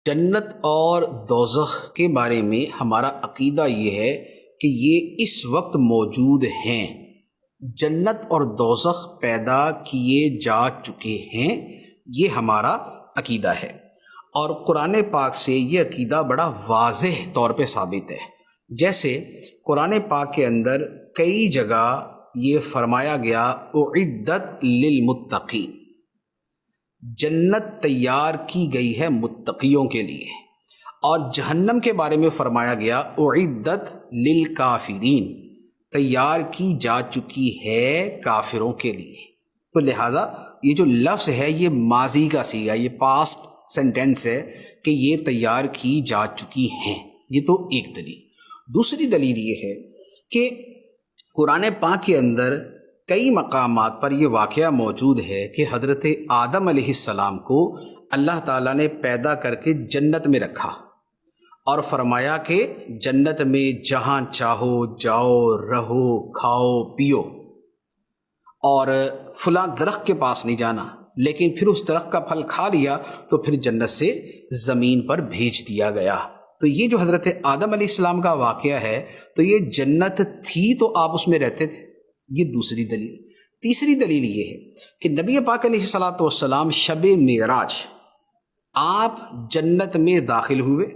جنت اور دوزخ کے بارے میں ہمارا عقیدہ یہ ہے کہ یہ اس وقت موجود ہیں۔ جنت اور دوزخ پیدا کیے جا چکے ہیں، یہ ہمارا عقیدہ ہے، اور قرآن پاک سے یہ عقیدہ بڑا واضح طور پہ ثابت ہے۔ جیسے قرآن پاک کے اندر کئی جگہ یہ فرمایا گیا اعدت للمتقین، جنت تیار کی گئی ہے متقیوں کے لیے، اور جہنم کے بارے میں فرمایا گیا اعدت للکافرین، تیار کی جا چکی ہے کافروں کے لیے۔ تو لہٰذا یہ جو لفظ ہے یہ ماضی کا صیغہ، یہ پاسٹ سینٹینس ہے کہ یہ تیار کی جا چکی ہیں۔ یہ تو ایک دلیل۔ دوسری دلیل یہ ہے کہ قرآن پاک کے اندر کئی مقامات پر یہ واقعہ موجود ہے کہ حضرت آدم علیہ السلام کو اللہ تعالیٰ نے پیدا کر کے جنت میں رکھا اور فرمایا کہ جنت میں جہاں چاہو جاؤ، رہو، کھاؤ، پیو، اور فلاں درخت کے پاس نہیں جانا۔ لیکن پھر اس درخت کا پھل کھا لیا تو پھر جنت سے زمین پر بھیج دیا گیا۔ تو یہ جو حضرت آدم علیہ السلام کا واقعہ ہے، تو یہ جنت تھی تو آپ اس میں رہتے تھے۔ یہ دوسری دلیل۔ تیسری دلیل یہ ہے کہ نبی پاک علیہ الصلاۃ والسلام شب معراج آپ جنت میں داخل ہوئے،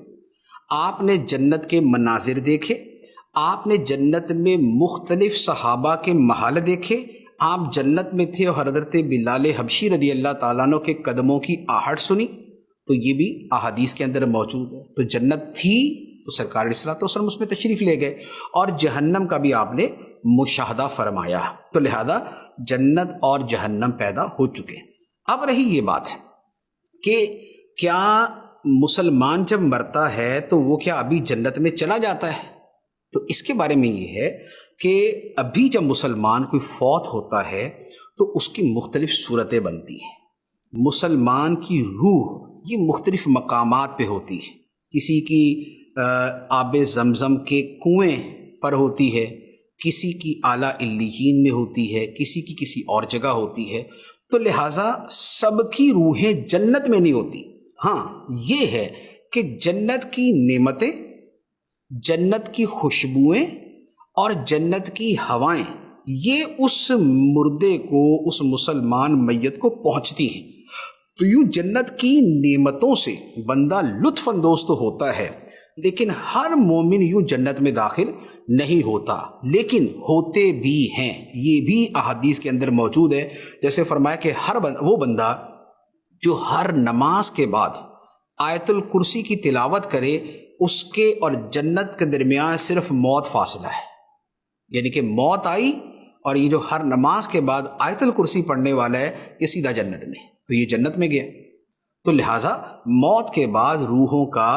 آپ نے جنت کے مناظر دیکھے، آپ نے جنت میں مختلف صحابہ کے محل دیکھے، آپ جنت میں تھے اور حضرت بلال حبشی رضی اللہ تعالیٰ عنہ کے قدموں کی آہٹ سنی۔ تو یہ بھی احادیث کے اندر موجود ہے۔ تو جنت تھی تو سرکار علیہ الصلوۃ والسلام اس میں تشریف لے گئے، اور جہنم کا بھی آپ نے مشاہدہ فرمایا۔ تو لہذا جنت اور جہنم پیدا ہو چکے۔ اب رہی یہ بات کہ کیا مسلمان جب مرتا ہے تو وہ کیا ابھی جنت میں چلا جاتا ہے؟ تو اس کے بارے میں یہ ہے کہ ابھی جب مسلمان کوئی فوت ہوتا ہے تو اس کی مختلف صورتیں بنتی ہیں۔ مسلمان کی روح یہ مختلف مقامات پہ ہوتی ہے، کسی کی آب زمزم کے کنویں پر ہوتی ہے، کسی کی اعلیٰ علیین میں ہوتی ہے، کسی کی کسی اور جگہ ہوتی ہے۔ تو لہٰذا سب کی روحیں جنت میں نہیں ہوتی۔ ہاں یہ ہے کہ جنت کی نعمتیں، جنت کی خوشبوئیں اور جنت کی ہوائیں یہ اس مردے کو، اس مسلمان میت کو پہنچتی ہیں۔ تو یوں جنت کی نعمتوں سے بندہ لطف اندوز تو ہوتا ہے، لیکن ہر مومن یوں جنت میں داخل نہیں ہوتا، لیکن ہوتے بھی ہیں۔ یہ بھی احادیث کے اندر موجود ہے، جیسے فرمایا کہ وہ بندہ جو ہر نماز کے بعد آیت الکرسی کی تلاوت کرے، اس کے اور جنت کے درمیان صرف موت فاصلہ ہے۔ یعنی کہ موت آئی اور یہ جو ہر نماز کے بعد آیت الکرسی پڑھنے والا ہے یہ سیدھا جنت میں، تو یہ جنت میں گیا۔ تو لہٰذا موت کے بعد روحوں کا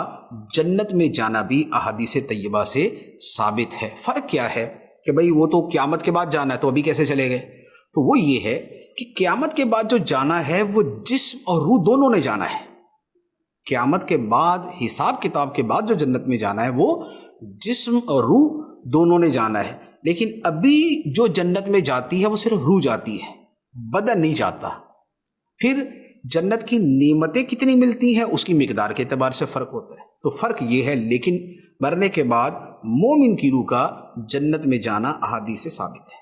جنت میں جانا بھی احادیث طیبہ سے ثابت ہے۔ فرق کیا ہے کہ بھئی وہ تو قیامت کے بعد جانا ہے، تو ابھی کیسے چلے گئے؟ تو وہ یہ ہے کہ قیامت کے بعد جو جانا ہے وہ جسم اور روح دونوں نے جانا ہے۔ قیامت کے بعد، حساب کتاب کے بعد جو جنت میں جانا ہے وہ جسم اور روح دونوں نے جانا ہے، لیکن ابھی جو جنت میں جاتی ہے وہ صرف روح جاتی ہے، بدن نہیں جاتا۔ پھر جنت کی نعمتیں کتنی ملتی ہیں اس کی مقدار کے اعتبار سے فرق ہوتا ہے۔ تو فرق یہ ہے، لیکن مرنے کے بعد مومن کی روح کا جنت میں جانا احادیث سے ثابت ہے۔